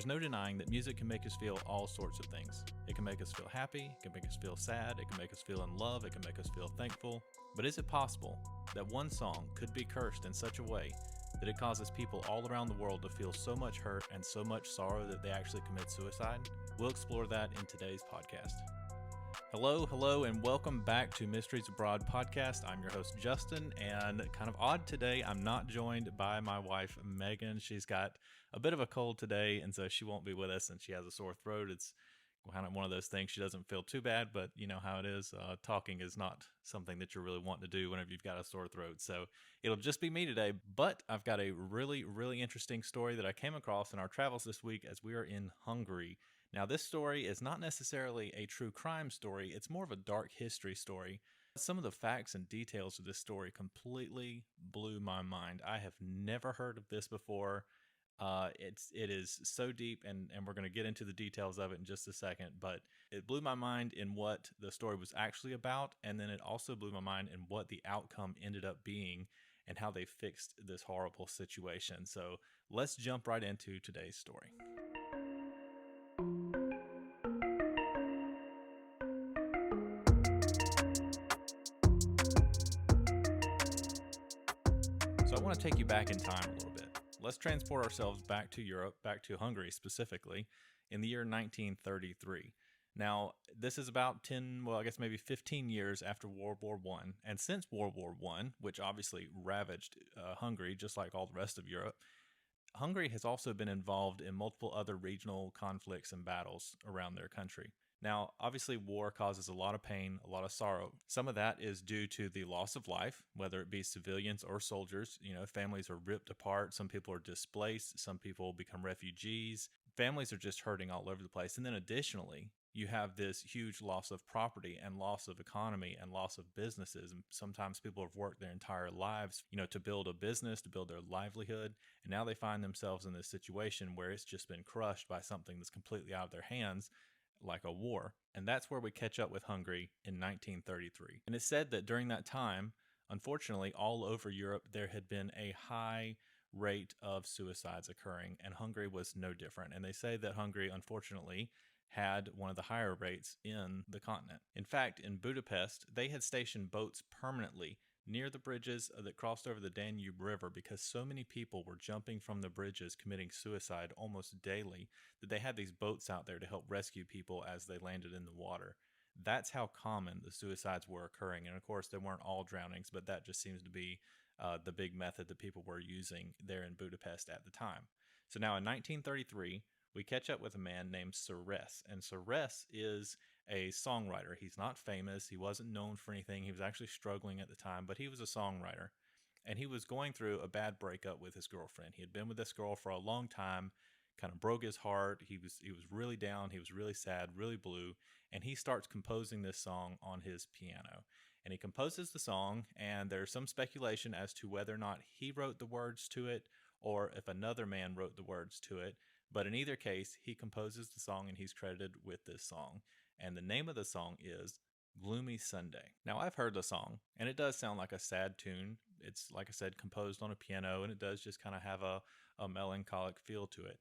no denying that music can make us feel all sorts of things. It can make us feel happy, it can make us feel sad, it can make us feel in love, it can make us feel thankful. But is it possible that one song could be cursed in such a way that it causes people all around the world to feel so much hurt and so much sorrow that they actually commit suicide? We'll explore that in today's podcast. Hello, and welcome back to Mysteries Abroad podcast. I'm your host, Justin, and kind of odd today, I'm not joined by my wife, Megan. She's got a bit of a cold today, and so she won't be with us, and she has a sore throat. It's kind of one of those things. She doesn't feel too bad, but you know how it is. Talking is not something that you're really wanting to do whenever you've got a sore throat. So it'll just be me today, but I've got a really interesting story that I came across in our travels this week as we are in Hungary. Now, this story is not necessarily a true crime story. It's more of a dark history story. Some of the facts and details of this story completely blew my mind. I have never heard of this before. It is so deep, and we're going to get into the details of it in just a second, but it blew my mind in what the story was actually about, and then it also blew my mind in what the outcome ended up being and how they fixed this horrible situation. So let's jump right into today's story. So I want to take you back in time a little bit. Let's transport ourselves back to Europe, back to Hungary specifically, in the year 1933. Now, this is about 15 years after World War I. And since World War I, which obviously ravaged Hungary, just like all the rest of Europe, Hungary has also been involved in multiple other regional conflicts and battles around their country. Now, obviously, war causes a lot of pain, a lot of sorrow. Some of that is due to the loss of life, whether it be civilians or soldiers. You know, families are ripped apart. Some people are displaced. Some people become refugees. Families are just hurting all over the place. And then additionally, you have this huge loss of property and loss of economy and loss of businesses. And sometimes people have worked their entire lives, to build a business, to build their livelihood. And now they find themselves in this situation where it's just been crushed by something that's completely out of their hands, like a war. And that's where we catch up with Hungary in 1933. And it's said that during that time, unfortunately, all over Europe, there had been a high rate of suicides occurring, and Hungary was no different. And they say that Hungary, unfortunately, had one of the higher rates in the continent. In fact, in Budapest, they had stationed boats permanently near the bridges that crossed over the Danube River because so many people were jumping from the bridges committing suicide almost daily that they had these boats out there to help rescue people as they landed in the water. That's how common the suicides were occurring. And of course, they weren't all drownings, but that just seems to be the big method that people were using there in Budapest at the time. So now in 1933, we catch up with a man named Ceres. And Ceres is a songwriter. He's not famous. He wasn't known for anything. He was actually struggling at the time, but he was a songwriter. And he was going through a bad breakup with his girlfriend. He had been with this girl for a long time, kind of broke his heart. He was really down. He was really sad, really blue. And he starts composing this song on his piano. And he composes the song, and there's some speculation as to whether or not he wrote the words to it or if another man wrote the words to it. But in either case, he composes the song and he's credited with this song. And the name of the song is Gloomy Sunday. Now, I've heard the song, and it does sound like a sad tune. It's, like I said, composed on a piano, and it does just kind of have a melancholic feel to it.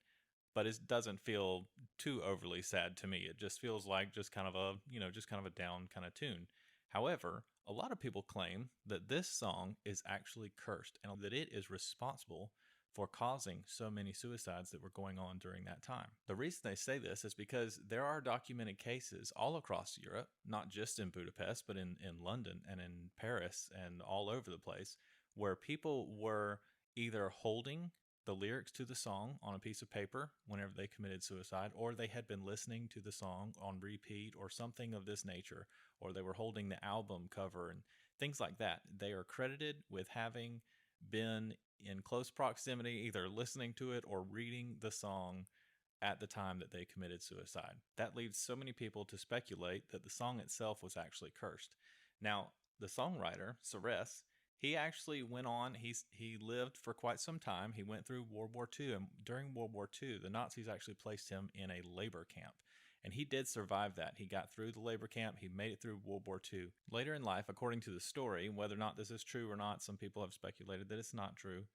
But it doesn't feel too overly sad to me. It just feels like just kind of a down kind of tune. However, a lot of people claim that this song is actually cursed and that it is responsible for causing so many suicides that were going on during that time. The reason they say this is because there are documented cases all across Europe, not just in Budapest, but in London and in Paris and all over the place, where people were either holding the lyrics to the song on a piece of paper whenever they committed suicide, or they had been listening to the song on repeat or something of this nature, or they were holding the album cover and things like that. They are credited with having been in close proximity, either listening to it or reading the song at the time that they committed suicide. That leads so many people to speculate that the song itself was actually cursed. Now, the songwriter, Ceres, he actually went on, he lived for quite some time. He went through World War II, and during World War II, the Nazis actually placed him in a labor camp. And he did survive that. He got through the labor camp. He made it through World War II. Later in life, according to the story, whether or not this is true or not, some people have speculated that it's not true.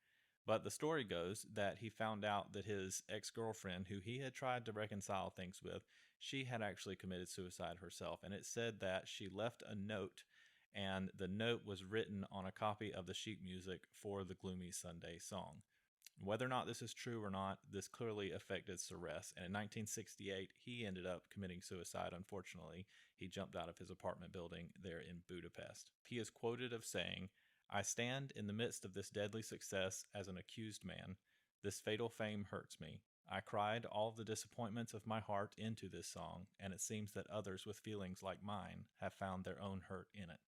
But the story goes that he found out that his ex-girlfriend, who he had tried to reconcile things with, she had actually committed suicide herself. And it said that she left a note, and the note was written on a copy of the sheet music for the Gloomy Sunday song. Whether or not this is true or not, this clearly affected Suresh. And in 1968, he ended up committing suicide. Unfortunately, he jumped out of his apartment building there in Budapest. He is quoted of saying, "I stand in the midst of this deadly success as an accused man. This fatal fame hurts me. I cried all the disappointments of my heart into this song, and it seems that others with feelings like mine have found their own hurt in it."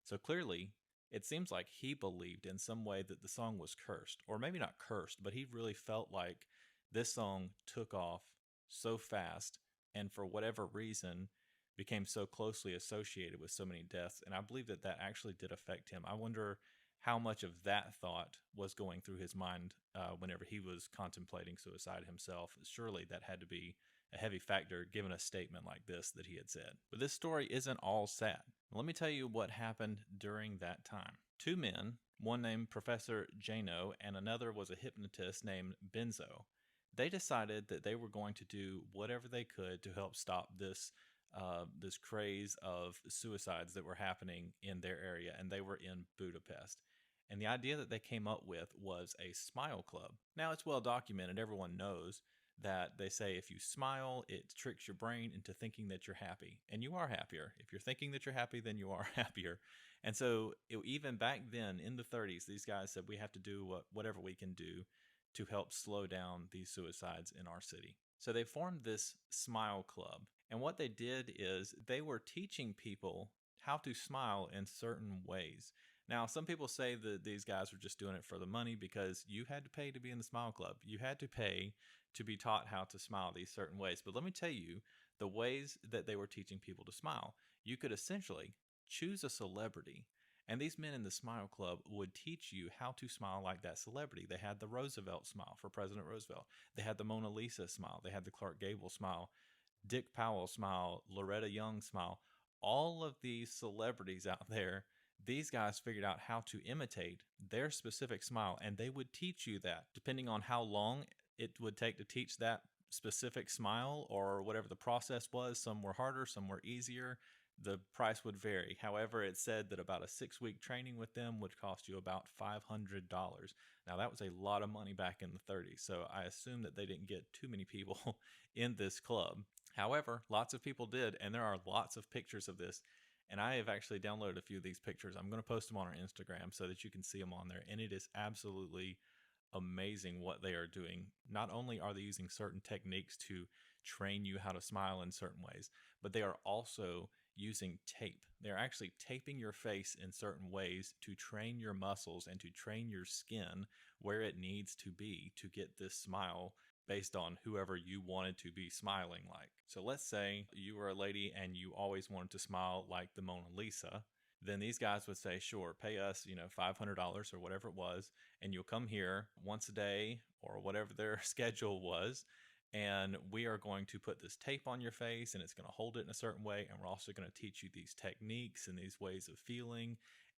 So clearly, it seems like he believed in some way that the song was cursed, or maybe not cursed, but he really felt like this song took off so fast and for whatever reason became so closely associated with so many deaths. And I believe that that actually did affect him. I wonder how much of that thought was going through his mind whenever he was contemplating suicide himself. Surely that had to be a heavy factor given a statement like this that he had said. But this story isn't all sad. Let me tell you what happened during that time. Two men, one named Professor Jano and another was a hypnotist named Benzo, they decided that they were going to do whatever they could to help stop this craze of suicides that were happening in their area, and they were in Budapest. And the idea that they came up with was a smile club. Now, it's well documented. Everyone knows that they say if you smile, it tricks your brain into thinking that you're happy. And you are happier. If you're thinking that you're happy, then you are happier. And so even back then in the 30s, these guys said we have to do whatever we can do to help slow down these suicides in our city. So they formed this smile club. And what they did is they were teaching people how to smile in certain ways. Now, some people say that these guys were just doing it for the money because you had to pay to be in the smile club. You had to pay to be taught how to smile these certain ways. But let me tell you the ways that they were teaching people to smile. You could essentially choose a celebrity, and these men in the Smile Club would teach you how to smile like that celebrity. They had the Roosevelt smile for President Roosevelt. They had the Mona Lisa smile. They had the Clark Gable smile, Dick Powell smile, Loretta Young smile. All of these celebrities out there, these guys figured out how to imitate their specific smile, and they would teach you that depending on how long it would take to teach that specific smile or whatever the process was. Some were harder, some were easier. The price would vary. However, it said that about a 6-week training with them would cost you about $500. Now, that was a lot of money back in the 30s, so I assume that they didn't get too many people in this club. However, lots of people did, and there are lots of pictures of this. And I have actually downloaded a few of these pictures. I'm going to post them on our Instagram so that you can see them on there. And it is absolutely amazing what they are doing. Not only are they using certain techniques to train you how to smile in certain ways, but they are also using tape. They're actually taping your face in certain ways to train your muscles and to train your skin where it needs to be to get this smile based on whoever you wanted to be smiling like. So let's say you were a lady and you always wanted to smile like the Mona Lisa. Then these guys would say, sure, pay us, $500 or whatever it was, and you'll come here once a day or whatever their schedule was, and we are going to put this tape on your face and it's going to hold it in a certain way, and we're also going to teach you these techniques and these ways of feeling.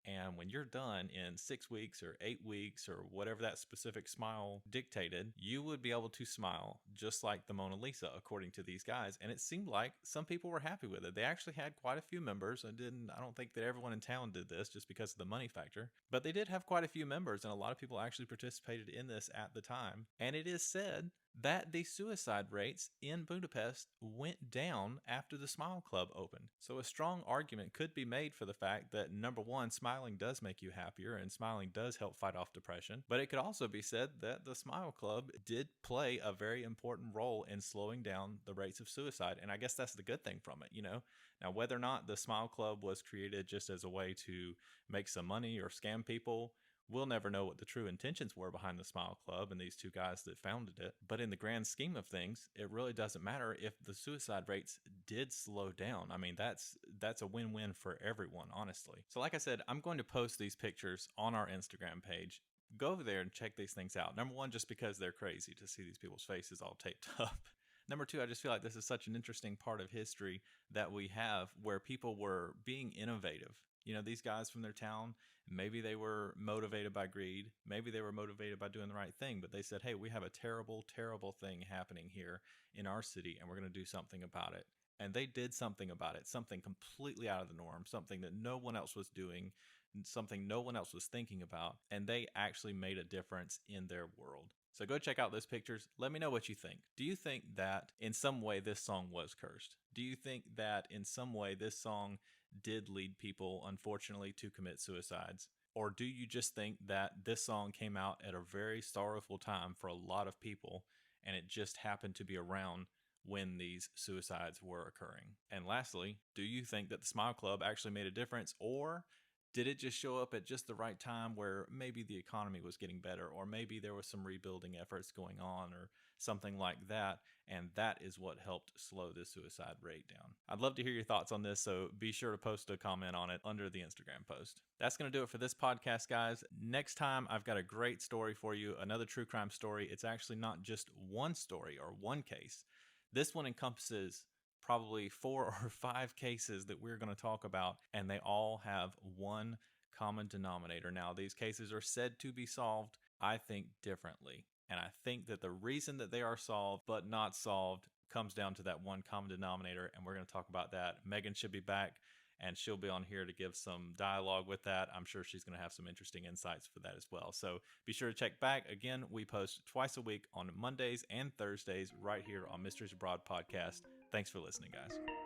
And when you're done in 6 weeks or 8 weeks or whatever that specific smile dictated, you would be able to smile just like the Mona Lisa, according to these guys. And it seemed like some people were happy with it. They actually had quite a few members. I don't think that everyone in town did this just because of the money factor, but they did have quite a few members, and a lot of people actually participated in this at the time. And it is said that the suicide rates in Budapest went down after the Smile Club opened. So a strong argument could be made for the fact that, number one, smiling does make you happier and smiling does help fight off depression. But it could also be said that the Smile Club did play a very important role in slowing down the rates of suicide. And I guess that's the good thing from it, Now, whether or not the Smile Club was created just as a way to make some money or scam people, we'll never know what the true intentions were behind the Smile Club and these two guys that founded it. But in the grand scheme of things, it really doesn't matter if the suicide rates did slow down. I mean, that's a win-win for everyone, honestly. So like I said, I'm going to post these pictures on our Instagram page. Go over there and check these things out. Number one, just because they're crazy to see these people's faces all taped up. Number two, I just feel like this is such an interesting part of history that we have where people were being innovative. These guys from their town, maybe they were motivated by greed, maybe they were motivated by doing the right thing, but they said, hey, we have a terrible, terrible thing happening here in our city, and we're going to do something about it. And they did something about it, something completely out of the norm, something that no one else was doing, something no one else was thinking about, and they actually made a difference in their world. So go check out those pictures. Let me know what you think. Do you think that in some way this song was cursed? Do you think that in some way this song did lead people, unfortunately, to commit suicides? Or do you just think that this song came out at a very sorrowful time for a lot of people and it just happened to be around when these suicides were occurring? And lastly, do you think that the Smile Club actually made a difference, or did it just show up at just the right time where maybe the economy was getting better, or maybe there was some rebuilding efforts going on or something like that, and that is what helped slow the suicide rate down? I'd love to hear your thoughts on this, so be sure to post a comment on it under the Instagram post. That's going to do it for this podcast, guys. Next time, I've got a great story for you, another true crime story. It's actually not just one story or one case. This one encompasses probably 4 or 5 cases that we're going to talk about, and they all have one common denominator. Now, these cases are said to be solved, I think, differently. And I think that the reason that they are solved but not solved comes down to that one common denominator, and we're going to talk about that. Megan should be back, and she'll be on here to give some dialogue with that. I'm sure she's going to have some interesting insights for that as well. So be sure to check back. Again, we post twice a week on Mondays and Thursdays right here on Mysteries Abroad podcast. Thanks for listening, guys.